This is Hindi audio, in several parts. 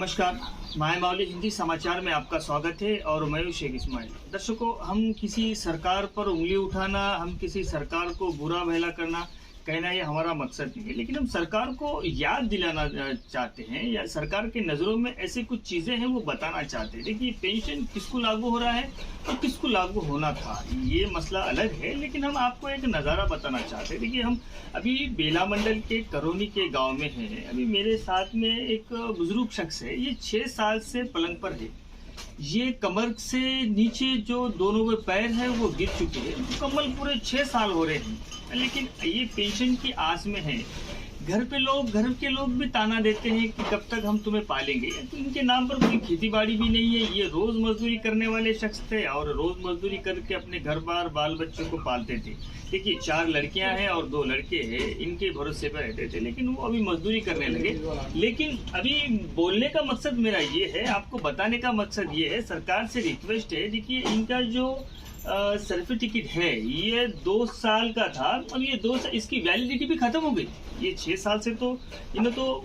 नमस्कार, माय माउली हिंदी समाचार में आपका स्वागत है और मैं हूं शेख इस्माइल। दर्शकों, हम किसी सरकार पर उंगली उठाना, हम किसी सरकार को बुरा भला करना, कहना ये हमारा मकसद नहीं है, लेकिन हम सरकार को याद दिलाना चाहते हैं या सरकार के नज़रों में ऐसी कुछ चीज़ें हैं वो बताना चाहते हैं। देखिए, पेंशन किसको लागू हो रहा है और किसको लागू होना था, ये मसला अलग है, लेकिन हम आपको एक नज़ारा बताना चाहते हैं। देखिए, हम अभी बेला मंडल के करौनी के गाँव में हैं। अभी मेरे साथ में एक बुजुर्ग शख्स है, ये 6 साल से पलंग पर है। ये कमर से नीचे जो दोनों के पैर हैं वो गिर चुके हैं, मुकम्मल पूरे 6 साल हो रहे हैं, लेकिन ये पेंशन की आस में है। घर के लोग भी ताना देते हैं कि कब तक हम तुम्हें पालेंगे। तो इनके नाम पर कोई खेती बाड़ी भी नहीं है, ये रोज मजदूरी करने वाले शख्स थे और रोज मजदूरी करके अपने घर बार बाल बच्चों को पालते थे। देखिए, 4 लड़कियां हैं और 2 लड़के हैं, इनके भरोसे पर रहते थे, लेकिन वो अभी मजदूरी करने लगे। लेकिन अभी बोलने का मकसद मेरा ये है, आपको बताने का मकसद ये है, सरकार से रिक्वेस्ट है। देखिए, इनका जो सर्टिफिकेट है ये 2 साल का था, अब ये 2 साल इसकी वैलिडिटी भी खत्म हो गई। ये 6 साल से तो इन्हें तो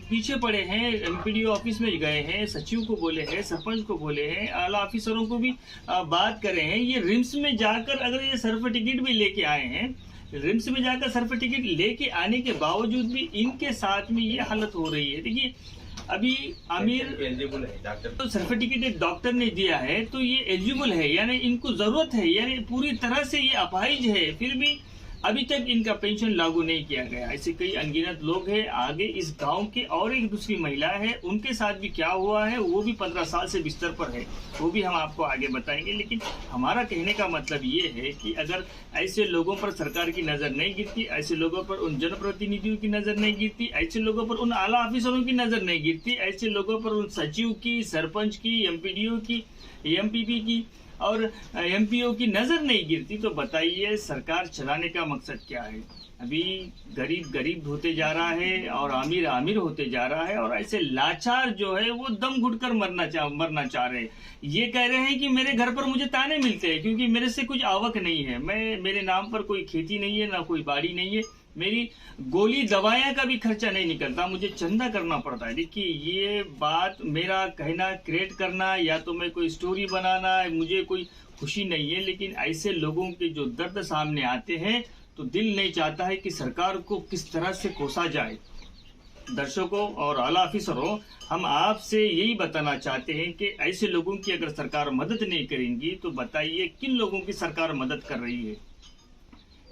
पीछे पड़े हैं। एमपीडीओ ऑफिस में गए हैं, सचिव को बोले हैं, सरपंच को बोले हैं, आला ऑफिसरों को भी बात करे हैं। ये रिम्स में जाकर अगर ये सर्टिफिकेट भी लेके आए हैं, रिम्स में जाकर सर्टिफिकेट लेके आने के बावजूद भी इनके साथ में ये हालत हो रही है। देखिए, अभी आमिर एलिजिबल है, डॉक्टर तो सर्टिफिकेट एक डॉक्टर ने दिया है तो ये एलिजिबल है, यानी इनको जरूरत है, यानी पूरी तरह से ये अपाहिज है, फिर भी अभी तक इनका पेंशन लागू नहीं किया गया। ऐसे कई अनगिनत लोग हैं। आगे इस गांव के और एक दूसरी महिला है, उनके साथ भी क्या हुआ है, वो भी 15 साल से बिस्तर पर है, वो भी हम आपको आगे बताएंगे। लेकिन हमारा कहने का मतलब ये है कि अगर ऐसे लोगों पर सरकार की नज़र नहीं गिरती, ऐसे लोगों पर उन जनप्रतिनिधियों की नज़र नहीं गिरती, ऐसे लोगों पर उन आला ऑफिसरों की नज़र नहीं गिरती, ऐसे लोगों पर उन सचिव की, सरपंच की, एमपीडीओ की, एमपीपी की और एमपीओ की नजर नहीं गिरती, तो बताइए सरकार चलाने का मकसद क्या है। अभी गरीब गरीब होते जा रहा है और अमीर अमीर होते जा रहा है, और ऐसे लाचार जो है वो दम घुटकर मरना चाह रहे हैं। ये कह रहे हैं कि मेरे घर पर मुझे ताने मिलते हैं क्योंकि मेरे से कुछ आवक नहीं है, मेरे नाम पर कोई खेती नहीं है, ना कोई बाड़ी नहीं है, मेरी गोली दवाइयाँ का भी खर्चा नहीं निकलता, मुझे चंदा करना पड़ता है। देखिए, ये बात मेरा कहना क्रिएट करना या तो मैं कोई स्टोरी बनाना, मुझे कोई खुशी नहीं है, लेकिन ऐसे लोगों के जो दर्द सामने आते हैं तो दिल नहीं चाहता है कि सरकार को किस तरह से कोसा जाए। दर्शकों और आला ऑफिसरों, हम आपसे यही बताना चाहते हैं कि ऐसे लोगों की अगर सरकार मदद नहीं करेंगी तो बताइए किन लोगों की सरकार मदद कर रही है।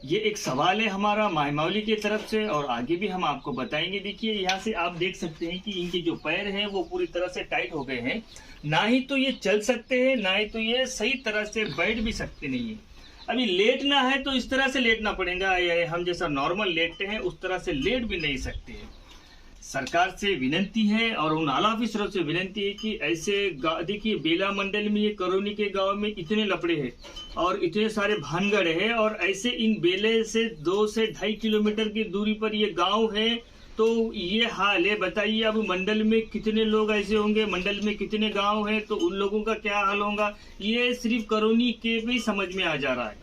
ये एक सवाल है हमारा माय माउली की तरफ से और आगे भी हम आपको बताएंगे। देखिए, यहाँ से आप देख सकते हैं कि इनके जो पैर हैं वो पूरी तरह से टाइट हो गए हैं, ना ही तो ये चल सकते हैं, ना ही तो ये सही तरह से बैठ भी सकते नहीं है। अभी लेटना है तो इस तरह से लेटना पड़ेगा, या हम जैसा नॉर्मल लेटते हैं उस तरह से लेट भी नहीं सकते हैं। सरकार से विनती है और उन आला ऑफिसरों से विनती है कि ऐसे देखिए, बेला मंडल में ये करौनी के गांव में इतने लपड़े हैं और इतने सारे भानगढ़ है, और ऐसे इन बेले से 2 से 2.5 किलोमीटर की दूरी पर ये गांव है, तो ये हाल है। बताइए, अब मंडल में कितने लोग ऐसे होंगे, मंडल में कितने गांव हैं, तो उन लोगों का क्या हाल होगा, ये सिर्फ करौनी के भी समझ में आ जा रहा है।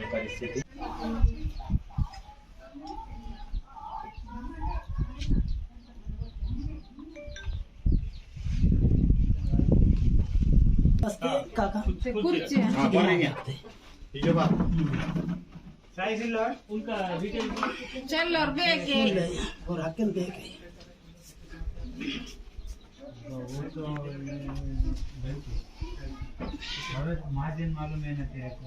परिस्थिति मार्जिन मालूम है ना तेरे को,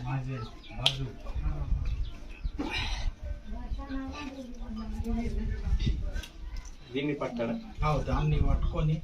मार्जिन बाजू దీన్ని పట్టారా? దాన్ని పట్టుకొని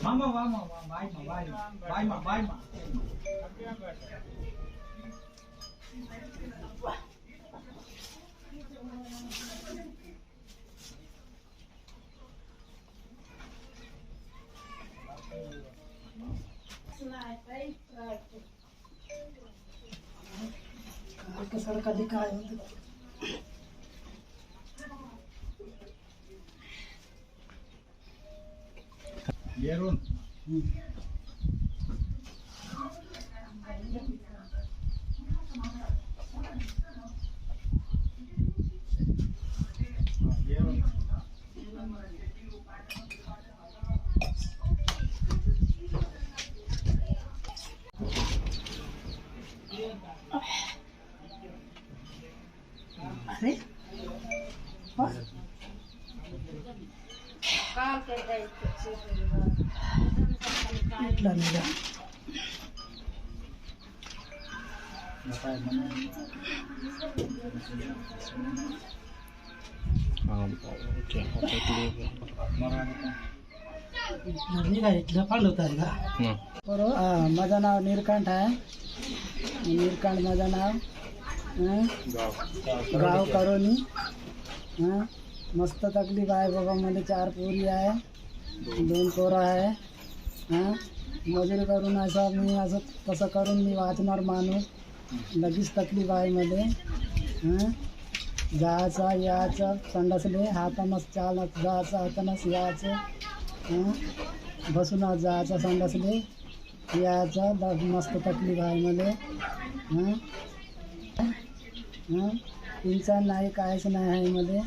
Mama, bye. सड़का दिखाए Yerun. अरे इतना नहीं इथलं पाहिलं होतं का बरोबर माझं नाव निरकांठ आहे निरकांठ माझं नाव गाव करोनी मस्त तकलीफ आहे बाबा मला 4 पोरी आहे 2 पोरं आहे मजुरी करून असं मी असं तसं करून मी वाचणार माणूस लगेच तकलीफ आहे मध्ये जायचं यायचं संडासले हातानंच चालत जायचं हातानंच यायचं बसूनच जायचं संडासले यायचं मस्त तकलीफ आहे मध्ये पिंचण नाही काहीच नाही आहे मध्ये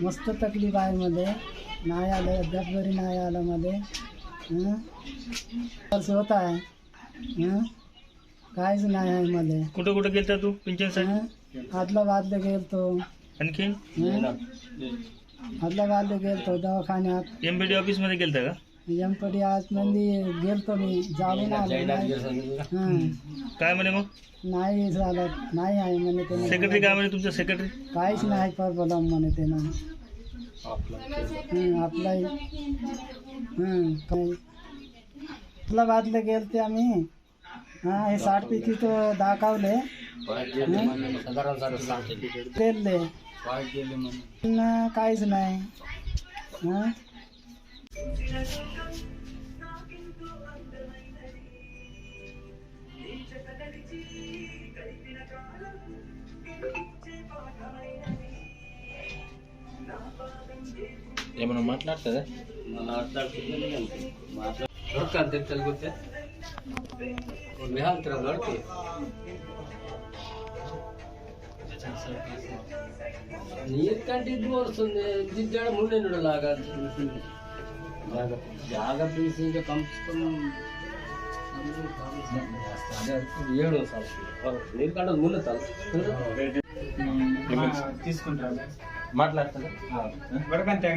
मस्त तकलीफ आहे मध्ये नाही आलं अद्याप जरी नाही आलं मध्ये खर्च होत आहे काहीच नाही आहे मध्ये कुठं कुठं गेलता तू पिंचनसाठी आदलाबादला गेलतो आणखी आदलाबादला गेलतो दवाखान्यात एमबीडी ऑफिस मध्ये गेलता का एमपडी आतमध्ये गेलतो मी जाऊन आलो काय म्हणे मग नाही झालं नाही आहे म्हणे ते सेक्रेटरी काय म्हणे तुमचा सेक्रेटरी काहीच नाही प्रॉब्लेम म्हणे ते ना आपला आपला बादले गेलते आम्ही हे 60 पैकी तो दाखवले दिले काहीच नाही ఏమన్నా మాట్లాడుతుందా ನೋಡ್ಕಂತ ಗೊತ್ತೆ ವಿಹಾಂತರ ನೋಡ್ತಿ ನೀರ್ ಕಂಡಿದ್ದು ವರ್ಷೊಂದು ದಿದ್ದಾಳ ಮುಂದೆ ನೋಡಲ್ಲ ಆಗ ಜಾಗ ಪೀಸಿಂದ ಏಳು ಸಾವಿರ ನೀರು ಕಂಡದ್ದು ಮುಂದೆ తీసుకుంటారు మాట్లాడుతుందా వడకంటే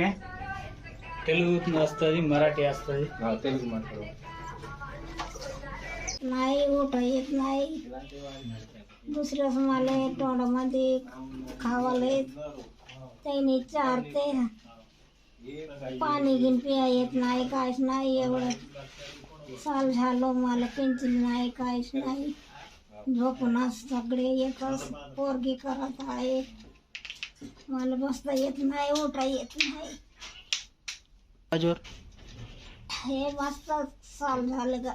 తెలుగు వస్తుంది మరాఠీ వస్తుంది తెలుగు మాట్లాడు नाही उठा येत नाही दुसऱ्याच मला तोंडामध्ये खावाला येत त्याने चारते पाणी घेऊन पिया येत नाही काहीच नाही एवढं साल झालो मला पेन्सिल नाही काहीच नाही झोपूनच सगळे एकच पोरगी करत आहे मला बसता येत नाही उठा येत नाही हे मस्त साल झालं का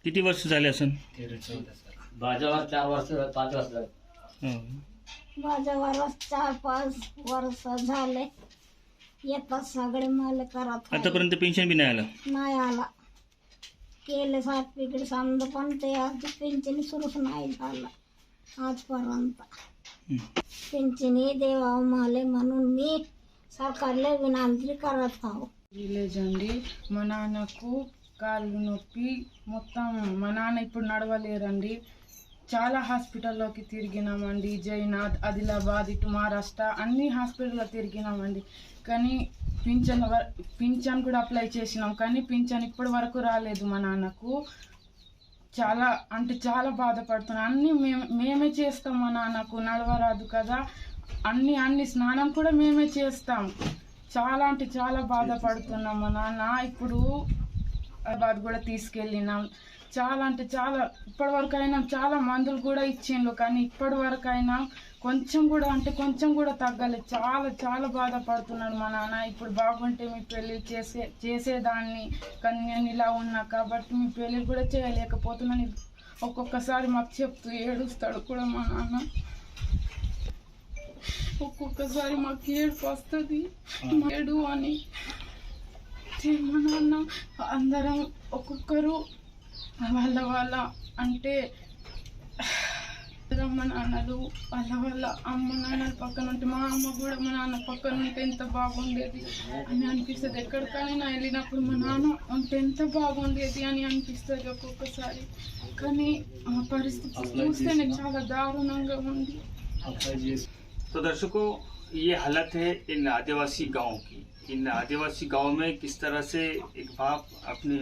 किती वर्ष झाले असन भाज्यावर 4 वर्ष 5 वर्ष माझ्या वरस 4-5 वर्ष झाले येतात सगळे मला करत आहे. आतापर्यंत पेन्शन बी नाही आलं नाही आला केले सर्टिफिकेट समजा पण ते आज पेन्शन सुरूच नाही झालं आजपर्यंत पेन्शन देवा मला म्हणून मी सरकारला विनंती करत आहो. విలేజ్ అండి. మా నాన్నకు కాళ్ళు నొప్పి మొత్తం, మా నాన్న ఇప్పుడు నడవలేరండి. చాలా హాస్పిటల్లోకి తిరిగినామండి. జైనాథ్, ఆదిలాబాద్, ఇటు మహారాష్ట్ర అన్ని హాస్పిటల్లో తిరిగినామండి. కానీ పింఛన్ కూడా అప్లై చేసినాం, కానీ పింఛన్ ఇప్పటి వరకు రాలేదు మా నాన్నకు. చాలా అంటే చాలా బాధపడుతున్నాం. అన్నీ మేమే చేస్తాం. మా నాన్నకు నడవరాదు కదా, అన్ని స్నానం కూడా మేమే చేస్తాం. చాలా అంటే చాలా బాధపడుతున్నాం. మా నాన్న ఇప్పుడు హైదరాబాద్ కూడా తీసుకెళ్ళినాం. చాలా అంటే చాలా ఇప్పటి వరకు అయినా చాలా మందులు కూడా ఇచ్చిండ్రు, కానీ ఇప్పటి వరకు అయినా కొంచెం కూడా తగ్గలేదు. చాలా చాలా బాధపడుతున్నాడు మా నాన్న. ఇప్పుడు బాగుంటే మీ పెళ్ళి చేసేదాన్ని, కానీ నేను ఇలా ఉన్నా కాబట్టి మీ పెళ్ళి కూడా చేయలేకపోతున్నాను. ఒక్కొక్కసారి మాకు చెప్తూ ఏడుస్తాడు కూడా మా నాన్న. ఒక్కొక్కసారి మాకు ఏడుపు వస్తుంది, ఏడు అని. మా నాన్న అందరం ఒక్కొక్కరు వాళ్ళ అంటే అమ్మ నాన్నలు వాళ్ళ అమ్మ నాన్నల పక్కన ఉంటే, మా అమ్మ కూడా మా నాన్న పక్కన ఉంటే ఎంత బాగుండేది అని అనిపిస్తుంది. ఎక్కడికైనా వెళ్ళినప్పుడు మా నాన్న ఉంటే ఎంత బాగుండేది అని అనిపిస్తుంది ఒక్కొక్కసారి. కానీ మా పరిస్థితి చూస్తేనే చాలా దారుణంగా ఉంది. तो दर्शकों, ये हालत है इन आदिवासी गांव की। इन आदिवासी गांव में किस तरह से एक बाप अपने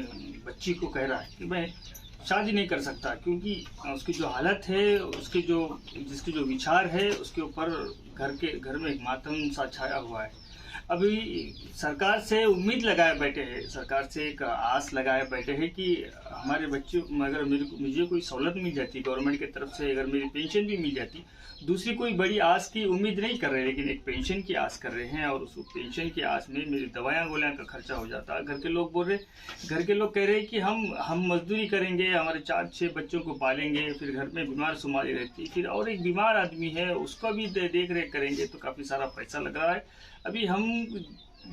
बच्ची को कह रहा है कि मैं शादी नहीं कर सकता, क्योंकि उसकी जो हालत है, जिसके जो विचार है, उसके ऊपर घर में एक मातम सा छाया हुआ है। अभी सरकार से उम्मीद लगाए बैठे हैं, सरकार से एक आस लगाए बैठे हैं कि हमारे बच्चों, अगर मुझे कोई सहूलत मिल जाती गवर्नमेंट की तरफ से, अगर मेरी पेंशन भी मिल जाती, दूसरी कोई बड़ी आस की उम्मीद नहीं कर रहे, लेकिन एक पेंशन की आस कर रहे हैं। और उस पेंशन की आस में मेरी दवायां गोलियां का खर्चा हो जाता है। घर के लोग बोल रहे, घर के लोग कह रहे हैं कि हम मजदूरी करेंगे, हमारे 4-6 बच्चों को पालेंगे, फिर घर में बीमार सुमारी रहती, फिर और एक बीमार आदमी है उसका भी देख रेख करेंगे, तो काफ़ी सारा पैसा लग रहा है। अभी हम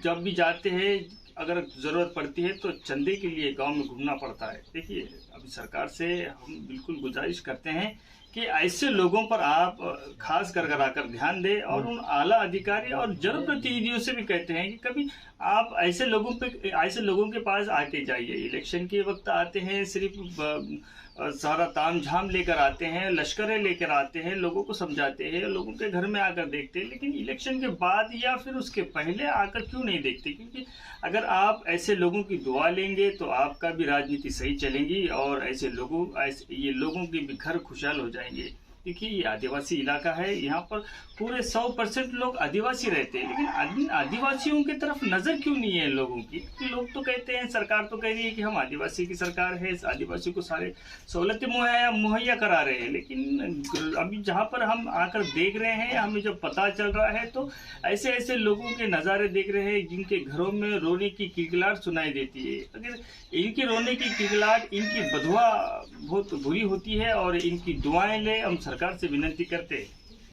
जब भी जाते हैं, अगर ज़रूरत पड़ती है तो चंदे के लिए गांव में घूमना पड़ता है। देखिए, अभी सरकार से हम बिल्कुल गुजारिश करते हैं कि ऐसे लोगों पर आप खास कर आकर ध्यान दें, और उन आला अधिकारी और जनप्रतिनिधियों से भी कहते हैं कि कभी आप ऐसे लोगों के पास आके जाइए। इलेक्शन के वक्त आते हैं, सिर्फ सारा ताम झाम लेकर आते हैं, लश्करें लेकर आते हैं, लोगों को समझाते हैं, लोगों के घर में आकर देखते हैं, लेकिन इलेक्शन के बाद या फिर उसके पहले आकर क्यों नहीं देखते? क्योंकि अगर आप ऐसे लोगों की दुआ लेंगे तो आपका भी राजनीति सही चलेंगी, और ये लोगों के भी घर खुशहाल हो जाएंगे। देखिए, ये आदिवासी इलाका है, यहाँ पर पूरे 100% लोग आदिवासी रहते हैं, लेकिन आदिवासियों की तरफ नजर क्यों नहीं है लोगों की? लोग तो कहते हैं, सरकार तो कह रही है कि हम आदिवासी की सरकार है, आदिवासी को सारे सहूलतें मुहैया करा रहे हैं, लेकिन अभी जहाँ पर हम आकर देख रहे हैं, हमें जब पता चल रहा है, तो ऐसे लोगों के नज़ारे देख रहे हैं जिनके घरों में रोने की किलकिलाहट सुनाई देती है। अगर इनके रोने की किलकिलाहट, इनकी बदुआ बहुत बुरी होती है, और इनकी दुआएं ले, हम सरकार से विनती करते हैं